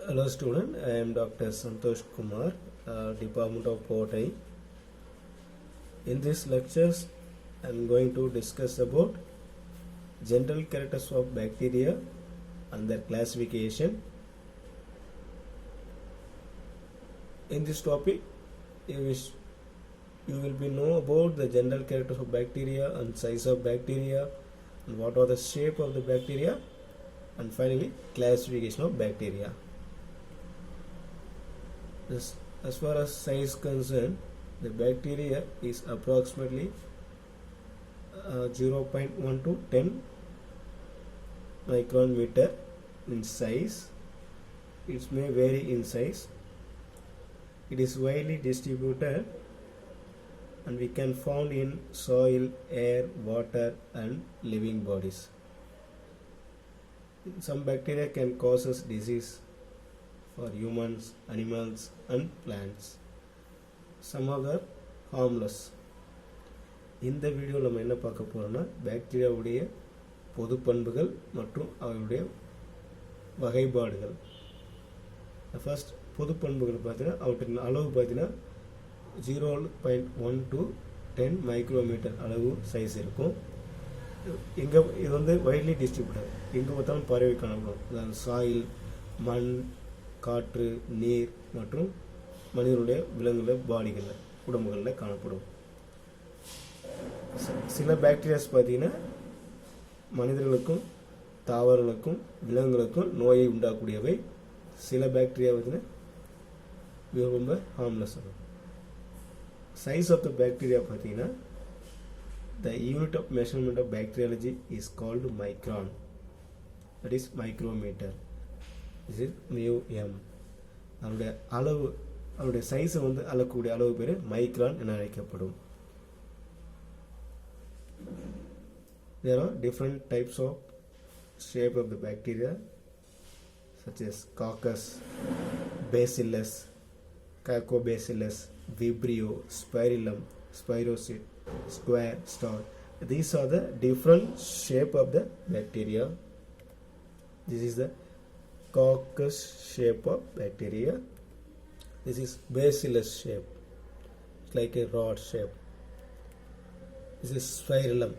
Hello student, I am Dr. Santosh Kumar, Department of Botany. In this lectures, I am going to discuss about general characters of bacteria and their classification. In this topic, you will be know about the general characters of bacteria and size of bacteria and what are the shape of the bacteria, and finally classification of bacteria. As far as size concerned, the bacteria is approximately 0.1 to 10 micron meter in size. It may vary in size. It is widely distributed and we can found in soil, air, water and living bodies. Some bacteria can cause us disease for humans, animals and plants. Some of them harmless. இந்த வீடியோவில் நம்ம என்ன பார்க்க போறோம்னா பாக்டீரியாவுடைய பொது பண்புகள் மற்றும் அவருடைய வகைப்பாடுகள். ஃபர்ஸ்ட் பொது பண்புகள் பார்த்தீங்கன்னா அவற்றின் அளவு பார்த்தீங்கன்னா 0.1 to 10 மைக்ரோமீட்டர் அளவு சைஸ் இருக்கும். இங்கே இது வந்து வைட்லி டிஸ்ட்ரிபியூட்டட், எங்கே பார்த்தாலும் பரவி காணப்படும். அதாவது சாயில், மண், காற்று, நீர் மற்றும் மனிதனுடைய விலங்குகளில் பாடிகளில் உடம்புகளில் காணப்படும். சில பாக்டீரியாஸ் பார்த்தீங்கன்னா மனிதர்களுக்கும் தாவரங்களுக்கும் விலங்குகளுக்கும் நோயை உண்டாக்கக்கூடியவை. சில பாக்டீரியா பார்த்தீங்கன்னா ரொம்ப ஹார்ம்லெஸ் ஆகும். சைஸ் ஆஃப் த பாக்டீரியா பார்த்தீங்கன்னா the unit of measurement of bacteriology is called micron, that is micrometer. This is μm. அதனுடைய அளவு, அதனுடைய சைஸை அளக்கக்கூடிய அளவு பேர் மைக்ரான் என அழைக்கப்படும். There are different types of shape of the bacteria such as coccus, bacillus, Cacobacillus, Vibrio, Spirillum, Spirochete, square, star. These are the different shape of the bacteria. This is the coccus shape of bacteria. This is bacillus shape, it's like a rod shape. This is spirillum,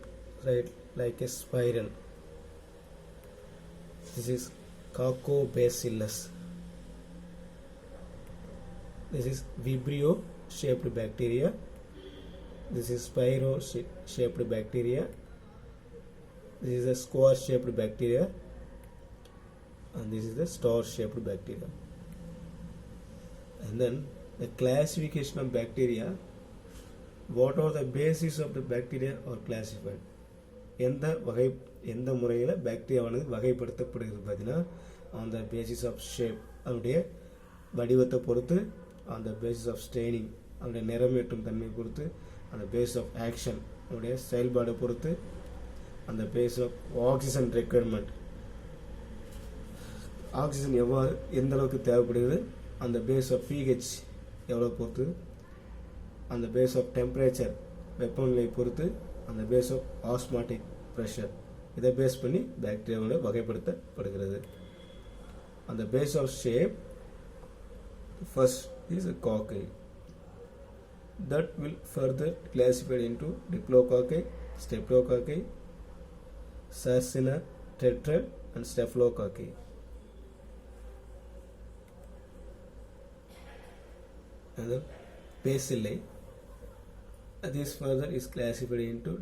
right, like a spiral. This is Cacobacillus. This is Vibrio shaped bacteria. This is Spiro shaped bacteria. This is a square shaped bacteria, and this is the star shaped bacteria. And then the classification of bacteria. What are the basis of the bacteria are classified? எந்த முறையில் பாக்டீரியாவானது வகைப்படுத்தப்படுகிறது பார்த்தீங்கன்னா on the basis of shape, அதனுடைய வடிவத்தை பொறுத்து, on the basis of staining, அதனுடைய நிறமேற்றும் தன்மை பொறுத்து, அந்த பேஸ் ஆஃப் ஆக்ஷன், அதனுடைய செயல்பாடை பொறுத்து, அந்த base of oxygen requirement, oxygen எந்த அளவுக்கு தேவைப்படுகிறது, அந்த பேஸ் ஆஃப் பிஹெச் எவ்வளோ பொறுத்து, அந்த பேஸ் ஆஃப் டெம்பரேச்சர் வெப்பநிலை பொறுத்து, அந்த பேஸ் ஆஃப் ஆஸ்மாட்டிக் ப்ரெஷர், இதை பேஸ் பண்ணி பாக்டீரியாவோட வகைப்படுத்தப்படுகிறது. அந்த base of shape, first is a cocci. That will further classified into diplococci, streptococci, sarcina, tetrad and staphylococci. And then bacilli, this further is classified into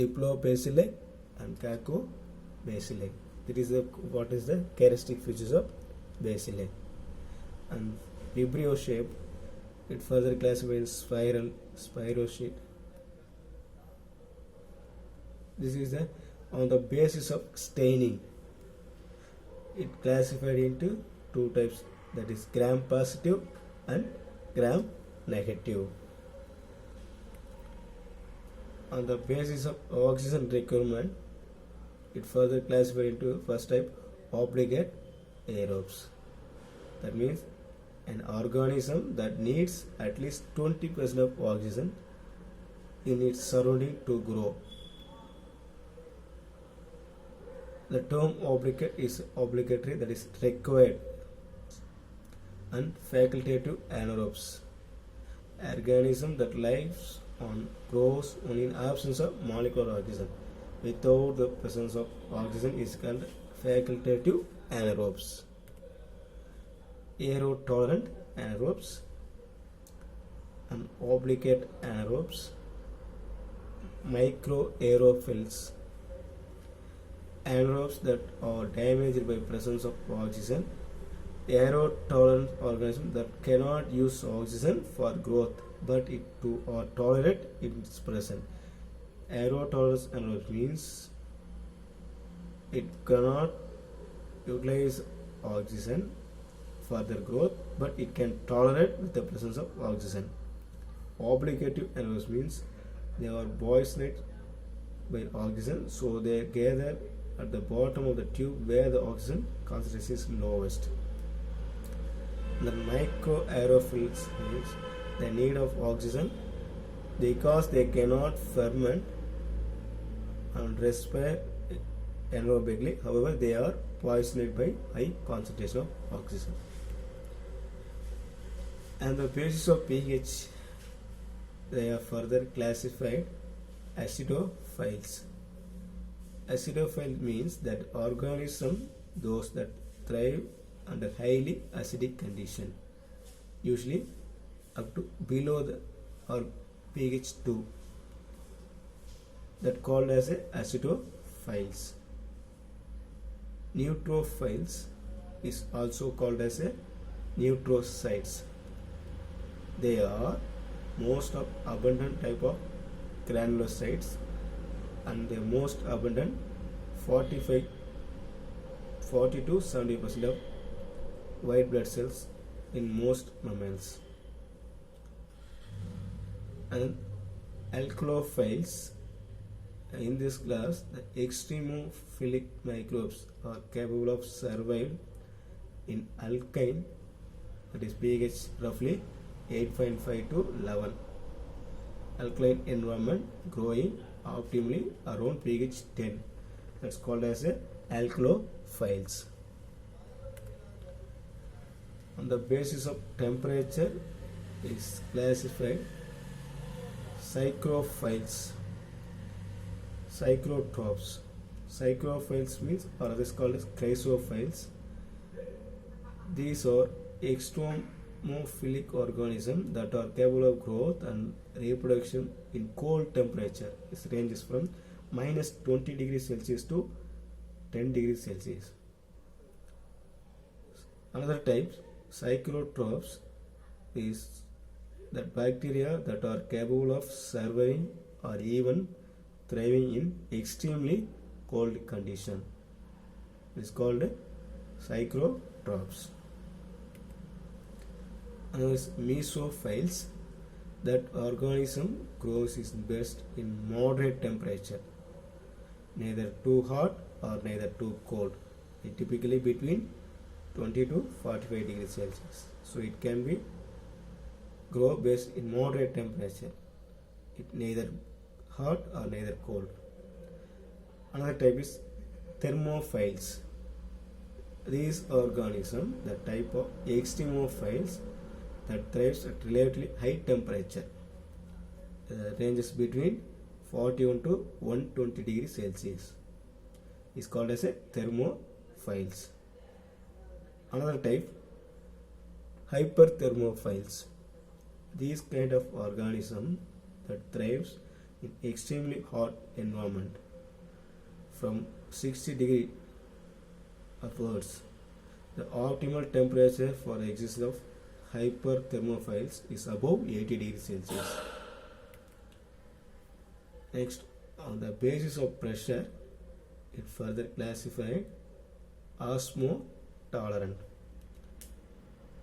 diplobacilli and Cacobacilli. That is what is the characteristic features of bacilli. And Vibrio shape, it further classified in spiral, Spirochete. This is on the basis of staining. It classified into two types, that is gram positive and gram negative. On the basis of oxygen requirement, it further classified into first type obligate aerobes. That means an organism that needs at least 20% of oxygen in its surrounding to grow. The term obligate is obligatory, that is required and facultative anaerobes. Organism that lives on grows only in absence of molecular oxygen. Without the presence of oxygen is called facultative anaerobes. Aerotolerant anaerobes and obligate anaerobes. Microaerophils, anaerobes that are damaged by presence of oxygen. Aerotolerant organisms that cannot use oxygen for growth but or tolerate its presence. Aerotolerance anaerobes means it cannot utilize oxygen for their growth but it can tolerate with the presence of oxygen. Obligative anaerobes means they are poisoned by oxygen, so they gather at the bottom of the tube where the oxygen concentration is lowest. The microaerophils means the need of oxygen because they cannot ferment and respire anaerobically. However, they are poisoned by high concentration of oxygen. And the basis of pH, they are further classified acidophiles. Acidophile means that organism those that thrive under highly acidic condition, usually up to below the or pH 2, that called as a acidophiles. Neutrophiles is also called as a neutrocytes. They are most of abundant type of granulocytes and the most abundant 40 to 70% of white blood cells in most mammals. And alkalophiles, in this class the extremophilic microbes are capable of survival in alkaline, that is pH roughly 8.5 to 11 alkaline environment, growing optimally around pH 10. That's called as a alkalophiles. On the basis of temperature is classified psychrophiles, psychrotrophs. Psychrophiles means, or others called as chrysophiles. These are extremophilic organisms that are capable of growth and reproduction in cold temperature. This ranges from minus 20 degrees Celsius to 10 degrees Celsius. Another type, psychrotrophs, is that bacteria that are capable of surviving or even thriving in extremely cold condition. It is called psychrotrophs. Another is mesophiles, that organism grows is best in moderate temperature, neither too hot or neither too cold, typically between 20 to 45 degrees Celsius. So it can be grow best in moderate temperature, it neither hot or neither cold. Another type is thermophiles. These organisms, the type of extremophiles that thrives at relatively high temperature, ranges between 41 to 120 degrees Celsius, is called as a thermophiles. Another type, hyperthermophiles. These kind of organism that thrives in extremely hot environment from 60 degree upwards. The optimal temperature for the existence of hyperthermophiles is above 80 degrees Celsius. Next, on the basis of pressure, it further classified osmotolerant.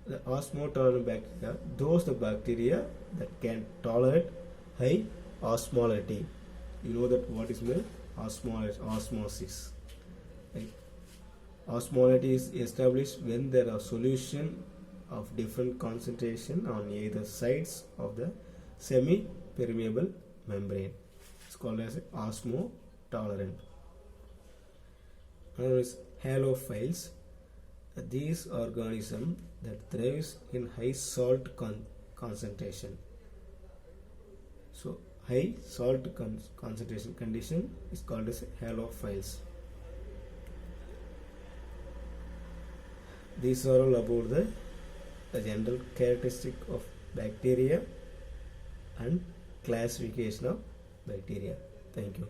The osmotolerant bacteria, those the bacteria that can tolerate high osmolality. You know that what is meant? Osmosis. Right? Osmolality is established when there are solution of different concentration on either sides of the semi-permeable membrane. It's called as osmotolerant. Another is halophiles. these organisms that thrives in high salt concentration. So high salt concentration condition is called as halophiles. These are all about the general characteristic of bacteria and classification of bacteria. Thank you.